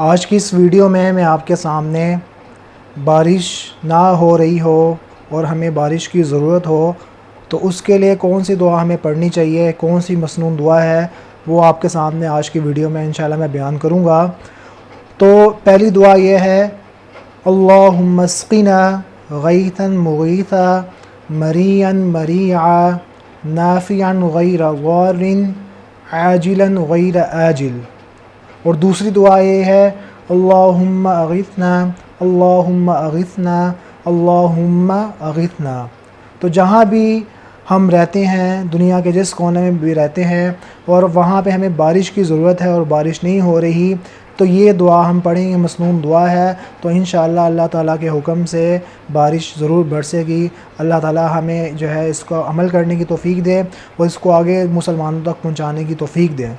आज की इस वीडियो में मैं आपके सामने बारिश ना हो रही हो और हमें बारिश की ज़रूरत हो तो उसके लिए कौन सी दुआ हमें पढ़नी चाहिए, कौन सी मसनून दुआ है, वो आपके सामने आज की वीडियो में इंशाल्लाह मैं बयान करूँगा। तो पहली दुआ ये है, अल्लाहुम्मा अस्क़िना गैथन मुगीथा मरियन मरिया नाफ़िअन गैर ज़ारिन आजिलन गैर आजिल। और दूसरी दुआ ये है, अल्लाहुम्मा अग़िथना अल्लाहुम्मा अग़िथना अल्लाहुम्मा अग़िथना। तो जहाँ भी हम रहते हैं, दुनिया के जिस कोने में भी रहते हैं और वहाँ पे हमें बारिश की ज़रूरत है और बारिश नहीं हो रही, तो ये दुआ हम पढ़ेंगे, मसनून दुआ है। तो इंशाअल्लाह अल्लाह ताला के हुक्म से बारिश ज़रूर बरसेगी। अल्लाह ताला हमें जो है इसको अमल करने की तौफ़ीक दे और इसको आगे मुसलमानों तक पहुँचाने की तौफ़ीक दे।